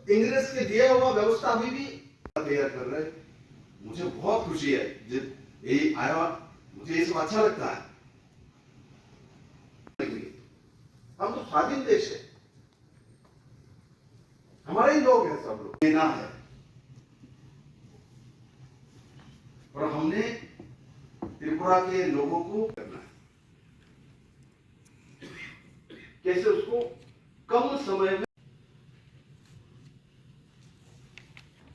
इंग्रेज के दिया हुआ व्यवस्था अभी भी तैयार कर रहे। मुझे बहुत खुशी है जब ये आया, मुझे ये सब अच्छा लगता है। हम तो स्वाधीन देश है, हमारे ही लोग हैं, सब लोग देना है। और हमने त्रिपुरा के लोगों को करना है, कैसे उसको कम समय में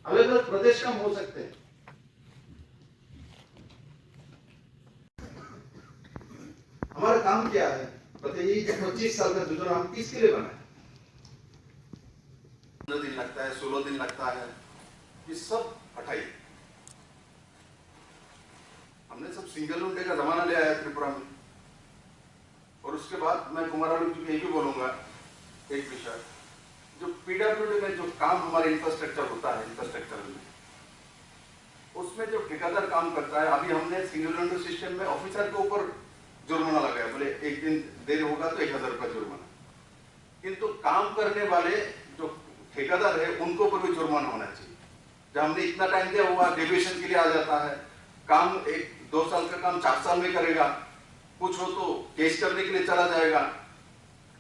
अलग अलग प्रदेश कम हो सकते हैं। हमारा काम क्या है बताइए? 25 साल का योजना हम किसके लिए बनाए? 15 दिन लगता है, 16 दिन लगता है, ये सब हटाइए। हमने सब सिंगल विंडो का जमाना ले आया त्रिपुरा में। और उसके बाद मैं कुमारालू जी को यही बोलूंगा, एक विषय जो पीडब्ल्यूडी में जो काम हमारे इंफ्रास्ट्रक्चर होता है, इंफ्रास्ट्रक्चर में उसमें जो ठेकेदार काम करता है, अभी हमने सिंगल विंडो सिस्टम में ऑफिसर के ऊपर जुर्माना लगाया, बोले एक दिन देर होगा तो 1000 रुपया जुर्माना। किंतु काम करने वाले जो ठेकेदार है उनको ऊपर भी जुर्माना होना चाहिए। जब हमने इतना टाइम दिया हुआ डेविएशन के लिए आ जाता है, काम 1-2 साल का काम 4 साल में करेगा, कुछ हो तो केस करने के लिए चला जाएगा,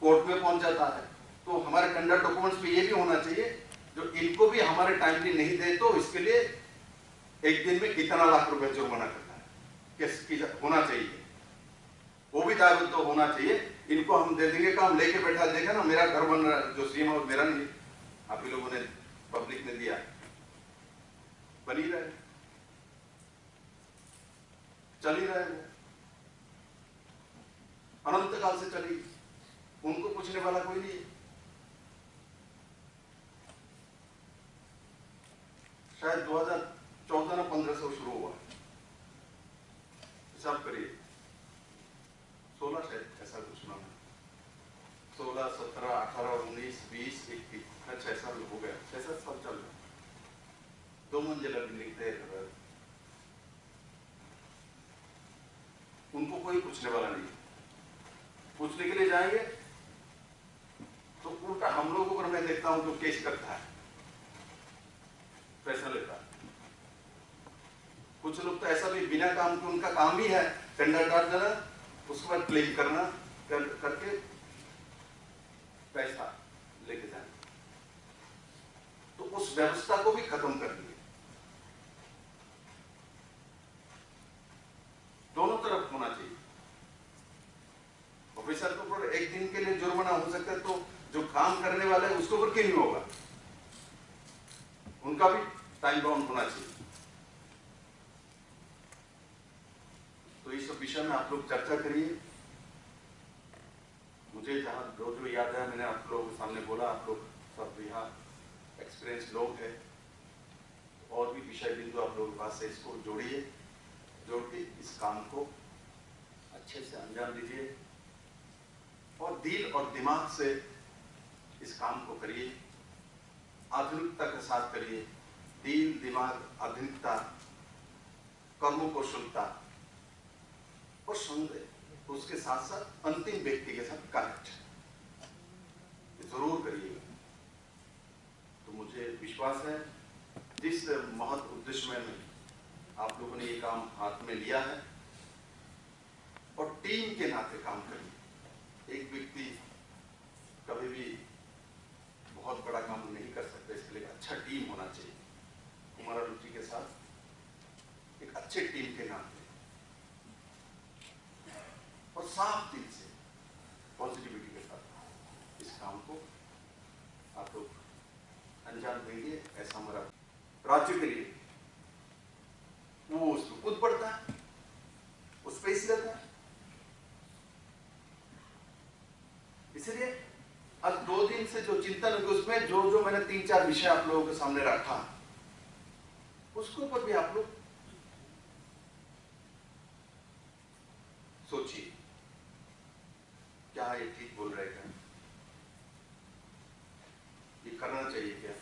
कोर्ट में पहुंच जाता है। तो हमारे टेंडर डॉक्यूमेंट्स में ये भी होना चाहिए, जो इनको भी हमारे टाइमली नहीं दे तो इसके लिए एक दिन में कितना लाख रुपए जुर्माना करना है, किसकी होना चाहिए, वो भी दायित्व तो होना चाहिए। इनको हम दे देंगे काम, लेके बैठा देखा ना, मेरा घर बन रहा है, जो सीएम और मेरा नहीं, आप ही लोगों ने पब्लिक ने दिया, बन ही रहे, चल ही रहे, अनंत काल से चली, उनको पूछने वाला कोई नहीं है। शायद 2014 ना 15 से शुरू हुआ, हिसाब करिए, 16 शायद ऐसा कुछ नाम है, 16, 17, 18, 19, 20, 21, 6 साल हो गया, 6-7 साल चल रहा, 2 मंजिला बिल्डिंग तैयार कर रहा है। उनको कोई पूछने वाला नहीं, पूछने के लिए जाएंगे तो उल्टा हम लोगों पर मैं देखता हूं जो केस करता है, पैसा लेता है। कुछ लोग तो ऐसा भी बिना काम के, उनका काम ही है टेंडर डाल देना, उसके बाद क्लेम करना, करके पैसा लेके जाना। तो उस व्यवस्था को भी खत्म कर दिए, दोनों तरफ होना चाहिए। ऑफिसर के ऊपर एक दिन के लिए जुर्माना हो सकता है, तो जो काम करने वाला है उसके ऊपर क्यों नहीं होगा? उनका भी टाइम बाउंड होना चाहिए। तो इस विषय में आप लोग चर्चा करिए। मुझे जहां जो याद है मैंने आप लोगों के सामने बोला, आप लोग सब यहाँ एक्सपीरियंस लोग हैं, और भी विषय बिंदु आप लोगों के पास से इसको जोड़िए, जोड़ के इस काम को अच्छे से अंजाम दीजिए और दिल और दिमाग से इस काम को करिए, आधुनिकता के साथ करिए। दिल, दिमाग, आधुनिकता, कर्मों को शुद्धता और संग्रह, उसके साथ साथ अंतिम व्यक्ति के साथ कनेक्ट जरूर करिएगा। तो मुझे विश्वास है जिस महत उद्देश्य में आप लोगों ने ये काम हाथ में लिया है, और टीम के नाते काम करिए। एक व्यक्ति कभी भी बहुत बड़ा काम नहीं कर सकता, इसके लिए अच्छा टीम होना चाहिए। कुमारालू जी के साथ एक अच्छे टीम के नाते और साफ दिल से, पॉजिटिविटी के साथ इस काम को आप लोग अंजाम देंगे, ऐसा हमारा राज्य के लिए वो उसको खुद बढ़ता है, उस पर ही रहता है। इसलिए आज 2 दिन से जो चिंतन हुई, उसमें जो जो मैंने 3-4 विषय आप लोगों के सामने रखा, उसके ऊपर भी आप लोग सोचिए, क्या ये ठीक बोल रहे हैं, ये करना चाहिए क्या?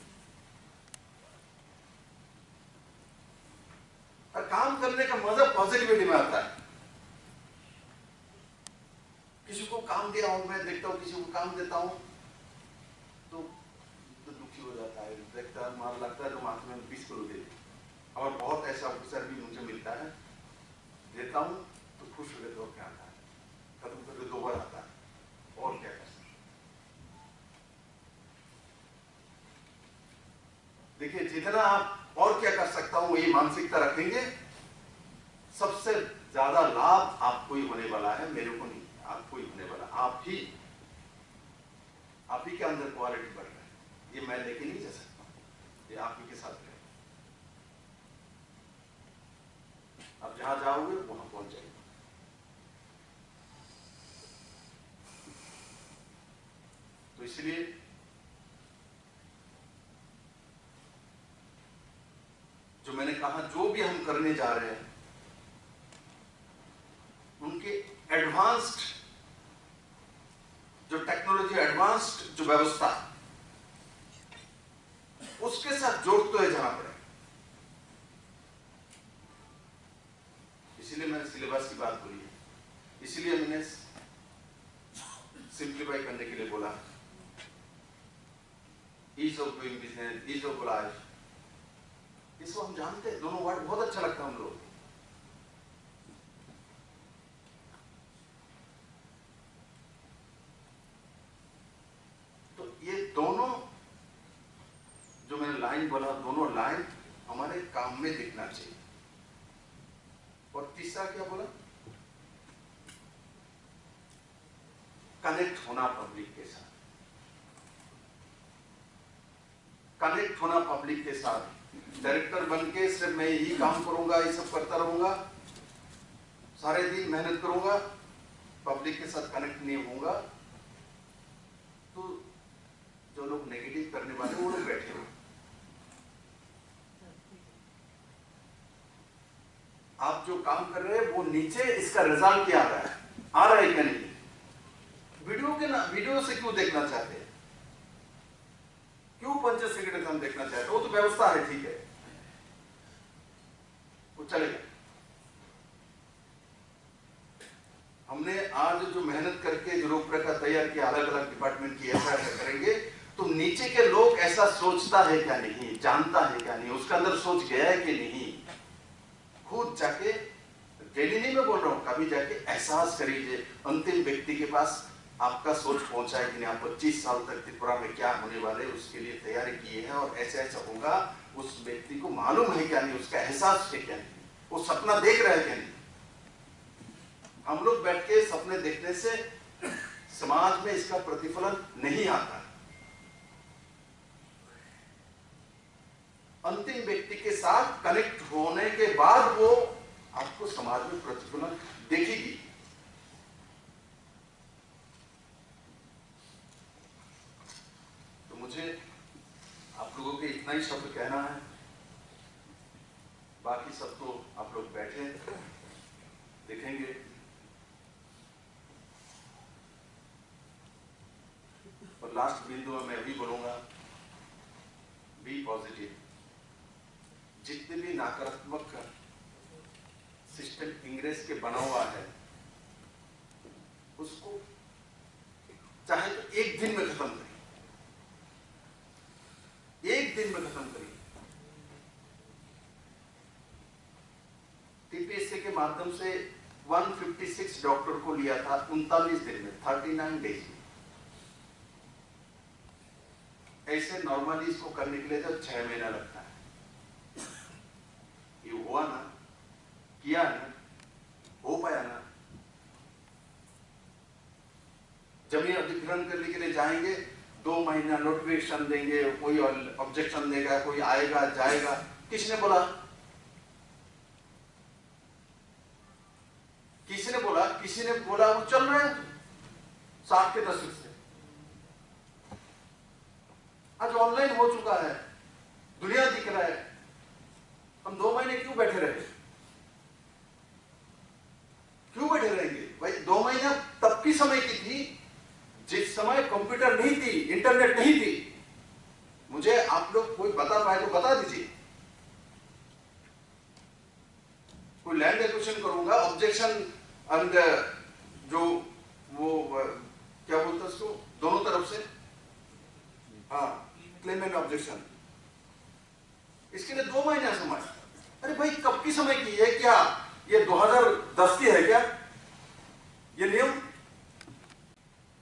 और काम करने का मजा पॉजिटिविटी में आता है। किसी को काम दिया हूं, मैं देखता हूं किसी को काम देता हूं तो दुखी हो जाता है, देखता है मार लगता है तो हाथ में 20 किलो दे दी। और बहुत ऐसा ऑफिसर भी मुझे मिलता है, देता हूँ तो खुश हो गए तो क्या आता है, खत्म करके 2 बार आता है और क्या कर सकते। देखिए जितना आप और क्या कर सकता हूँ ये मानसिकता रखेंगे, सबसे ज्यादा लाभ आपको ही होने वाला है, मेरे को नहीं, आपको ही होने वाला। आप ही के अंदर क्वालिटी बढ़ रहा है, ये मैं लेके नहीं जा सकता, ये आप ही के साथ है। आप जहां जाओगे वहां पहुंच जाएंगे। तो इसलिए जो मैंने कहा, जो भी हम करने जा रहे हैं उनके एडवांस्ड जो टेक्नोलॉजी, एडवांस्ड जो व्यवस्था, उसके साथ जोड़ते हुए जाना पड़ेगा। इसीलिए मैंने सिलेबस की बात बोली है, इसीलिए मैंने सिंप्लीफाई करने के लिए बोला, ease of doing business, ease of life, इसको हम जानते हैं, दोनों वर्ड बहुत अच्छा लगता है हम लोग। तो ये दोनों जो मैंने लाइन बोला, दोनों लाइन हमारे काम में दिखना चाहिए। और तीसरा क्या बोला, कनेक्ट होना पब्लिक के साथ, कनेक्ट होना पब्लिक के साथ। डायरेक्टर बन के सिर्फ मैं यही काम करूंगा, ये सब करता रहूंगा, सारे दिन मेहनत करूंगा, पब्लिक के साथ कनेक्ट नहीं होऊंगा, तो जो लोग नेगेटिव करने वाले वो लोग बैठे हो। आप जो काम कर रहे हैं वो नीचे इसका रिजल्ट क्या आ रहा है क्या नहीं? वीडियो से क्यों देखना चाहते हैं? क्यों 50 सेकंड हम देखना चाहते हैं? वो तो व्यवस्था है, ठीक है, वो चलेगा। हमने आज जो मेहनत करके जो रूपरेखा तैयार किया, अलग अलग डिपार्टमेंट की, ऐसा करेंगे तो नीचे के लोग ऐसा सोचता है क्या नहीं, जानता है क्या नहीं, उसके अंदर सोच गया है कि नहीं, खुद जाके, डेली नहीं मैं बोल रहा हूं, कभी जाके एहसास करिए अंतिम व्यक्ति के पास आपका सोच पहुंचा है कि नहीं। आप 25 साल तक त्रिपुरा में क्या होने वाले उसके लिए तैयारी की है और ऐसा ऐसा होगा, उस व्यक्ति को मालूम है क्या नहीं, उसका एहसास है क्या नहीं, वो सपना देख रहा है क्या नहीं। हम लोग बैठ के सपने देखने से समाज में इसका प्रतिफलन नहीं आता। अंतिम व्यक्ति के साथ कनेक्ट होने के बाद वो आपको समाज में प्रतिफलन देखेगी। तो मुझे आप लोगों के इतना ही शब्द कहना है, बाकी सब तो आप लोग बैठे देखेंगे। और लास्ट बिंदु में मैं भी बोलूंगा, बी पॉजिटिव। जितने भी नकारात्मक सिस्टम इंग्रेस के बना हुआ है उसको चाहे तो एक दिन में खत्म करिए, एक दिन में खत्म करिए। टीपीएससी के माध्यम से 156 डॉक्टर को लिया था 39 दिन में, 39 डेज में। ऐसे नॉर्मली इसको करने के लिए जब 6 महीना लगता है, ये हुआ ना, किया ना, हो पाया ना। जमीन अधिग्रहण करने के लिए जाएंगे, 2 महीना नोटिफिकेशन देंगे, कोई ऑब्जेक्शन देगा, कोई आएगा जाएगा। किसने बोला? किसी ने बोला वो चल रहे हैं 60 के दशक से। आज ऑनलाइन हो चुका है, दुनिया दिख रहा है, हम 2 महीने क्यों बैठे रहे? क्यों बैठे रहेंगे भाई? 2 महीना तब की समय की थी जिस समय कंप्यूटर नहीं थी, इंटरनेट नहीं थी। मुझे आप लोग कोई बता पाए तो बता दीजिए। कोई लैंड एक्विजिशन करूंगा, ऑब्जेक्शन एंड जो वो क्या बोलते हैं उसको, दोनों तरफ से, हाँ, क्लेम एंड ऑब्जेक्शन, इसके लिए 2 महीने समय। अरे भाई कब की समय की है? क्या ये 2010 की है क्या ये नियम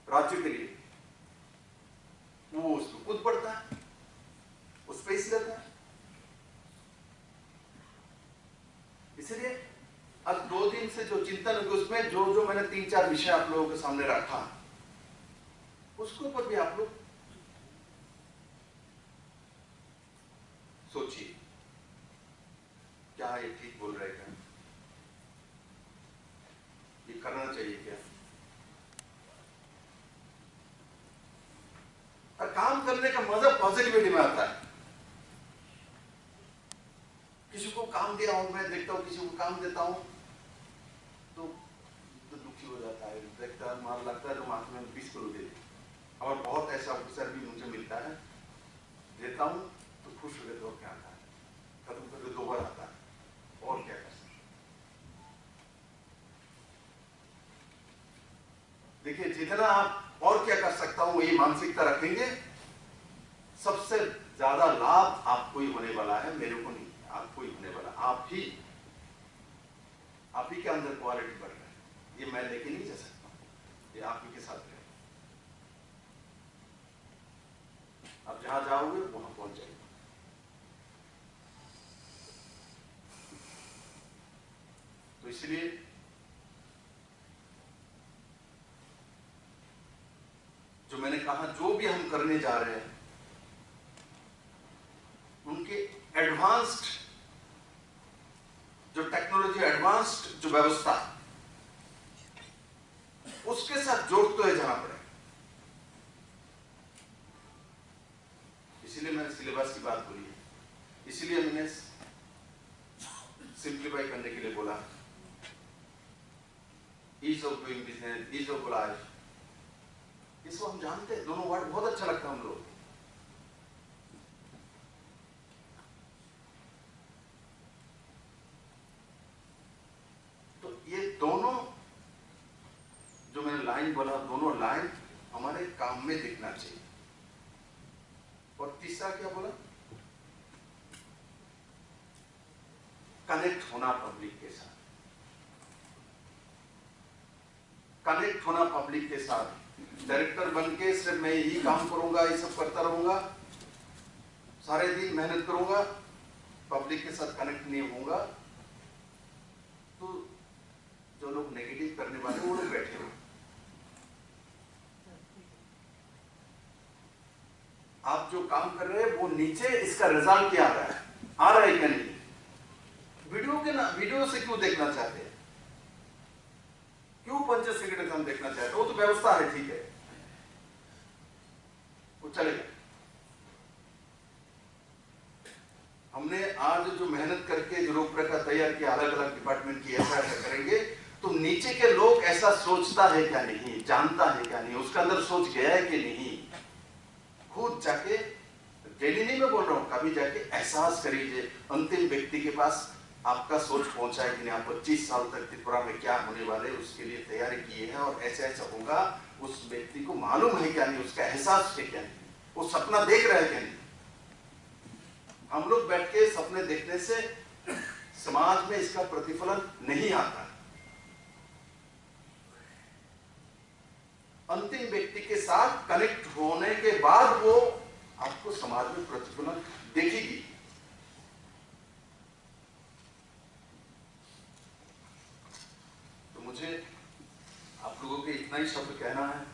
राज्य के लिए? वो उसको खुद पढ़ता है, उस पर ही रहता है। इसलिए अब 2 दिन से जो चिंतन होगी उसमें जो जो मैंने 3-4 विषय आप लोगों के सामने रखा, उसके ऊपर भी आप लोग सोचिए, क्या ये ठीक बोल रहे हैं, ये करना चाहिए क्या? और काम करने का मजा पॉजिटिविटी में आता है। किसी को काम दिया हूं, मैं देखता हूं किसी को काम देता हूं तो दुखी हो जाता है, देखता है मार लगता है तो माथ में 20 किलो दे। और बहुत ऐसा ऑफिसर भी मुझे मिलता है, देता हूं तो खुश हो गए तो क्या आता है, खत्म करके 2 बार आता है, और क्या कर सकते। देखिए जितना आप और क्या कर सकता हूं ये मानसिकता रखेंगे, सबसे ज्यादा लाभ आपको ही होने वाला है, मेरे को नहीं, आपको ही होने वाला। आप ही के अंदर क्वालिटी बढ़ रहा है, ये मैं लेके नहीं जा सकता, ये आप ही के साथ है। आप जहां जाओगे वहां पहुंच जाएंगे। तो इसलिए जो मैंने कहा, जो भी हम करने जा रहे हैं उनके एडवांस्ड जो टेक्नोलॉजी, एडवांस्ड जो व्यवस्था, उसके साथ जोड़ते हुए जाना पड़ेगा। इसीलिए मैंने सिलेबस की बात बोली है, इसीलिए मैंने सिंप्लीफाई करने के लिए बोला, ease of doing business, ease of life, इसको हम जानते हैं, दोनों वर्ड बहुत अच्छा लगता है हम लोग। तो ये दोनों जो मैंने लाइन बोला, दोनों लाइन हमारे काम में दिखना चाहिए। और तीसरा क्या बोला? कनेक्ट होना पब्लिक के साथ, कनेक्ट होना पब्लिक के साथ। डायरेक्टर बन के सिर्फ मैं यही काम करूंगा, ये सब करता रहूंगा, सारे दिन मेहनत करूंगा, पब्लिक के साथ कनेक्ट नहीं होऊंगा, तो जो लोग नेगेटिव करने वाले वो लोग बैठे हो। आप जो काम कर रहे हैं वो नीचे इसका रिजल्ट क्या आ रहा है क्या नहीं? वीडियो से क्यों देखना चाहते हैं? क्यों पंचायत सेक्रेटरी हम देखना चाहते हैं? वो तो व्यवस्था है, ठीक है, वो चलेगा। हमने आज जो मेहनत करके जो रूपरेखा तैयार किया, अलग अलग डिपार्टमेंट की, ऐसा करेंगे तो नीचे के लोग ऐसा सोचता है क्या नहीं, जानता है क्या नहीं, उसके अंदर सोच गया है कि नहीं, खुद जाके, डेली नहीं मैं बोल रहा हूं, कभी जाके एहसास करिए अंतिम व्यक्ति के पास आपका सोच पहुंचा है कि नहीं। आप 25 साल तक त्रिपुरा में क्या होने वाले उसके लिए तैयारी की है और ऐसा ऐसा होगा, उस व्यक्ति को मालूम है क्या नहीं, उसका एहसास है क्या नहीं, वो सपना देख रहा है क्या नहीं। हम लोग बैठ के सपने देखने से समाज में इसका प्रतिफलन नहीं आता। अंतिम व्यक्ति के साथ कनेक्ट होने के बाद वो आपको समाज में प्रतिफलन देखेगी। तो मुझे आप लोगों के इतना ही शब्द कहना है,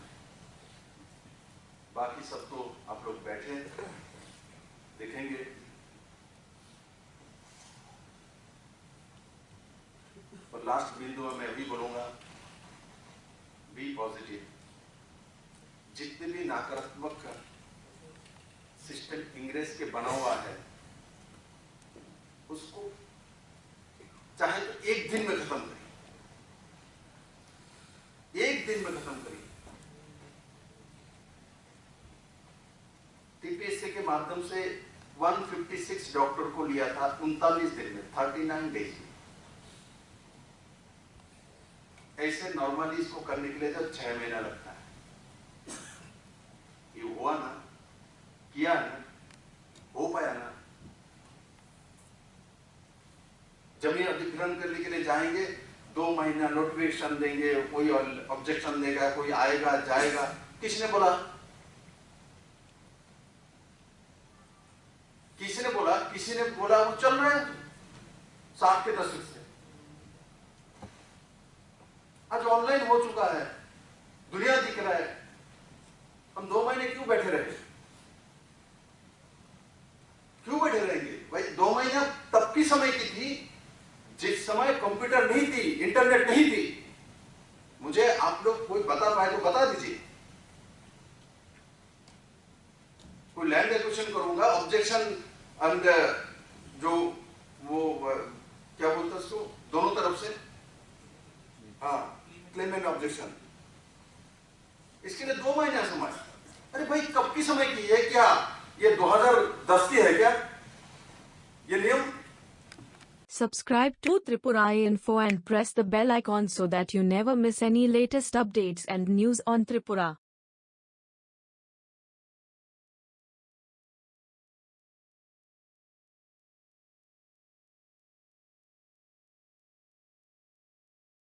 बाकी सब तो आप लोग बैठे देखेंगे। और लास्ट बिंदु में मैं भी बोलूंगा, बी पॉजिटिव। जितने भी नकारात्मक सिस्टम इंग्रेस के बना हुआ है उसको चाहे तो एक दिन में खत्म करिए, एक दिन में खत्म करिए। टीपीएससी के माध्यम से 156 डॉक्टर को लिया था 39 दिन में, 39 डेज में। ऐसे नॉर्मली इसको करने के लिए जब 6 महीना लगता है, ये हुआ ना, किया ना, हो पाया ना, जमीन अधिग्रहण करने के लिए जाएंगे, 2 महीना नोटिफिकेशन देंगे, कोई ऑब्जेक्शन देगा, कोई आएगा जाएगा। किसने बोला? किसी ने बोला वो चल रहा है 60 के दशक से। आज ऑनलाइन हो चुका है, दुनिया दिख रहा है, हम 2 महीने क्यों बैठे रहे? क्यों बैठे रहेंगे भाई? 2 महीना तब की समय की थी जिस समय कंप्यूटर नहीं थी, इंटरनेट नहीं थी। मुझे आप लोग कोई बता पाए तो बता दीजिए। कोई लैंड एक्विजिशन करूंगा, ऑब्जेक्शन एंड जो वो क्या बोलते उसको, दोनों तरफ से, हाँ, क्लेम एंड ऑब्जेक्शन, इसके लिए 2 महीने समय। अरे भाई कब की समय की है? क्या ये 2010 की है क्या ये नियम? Subscribe to Tripura Info and press the bell icon so that you never miss any latest updates and news on Tripura.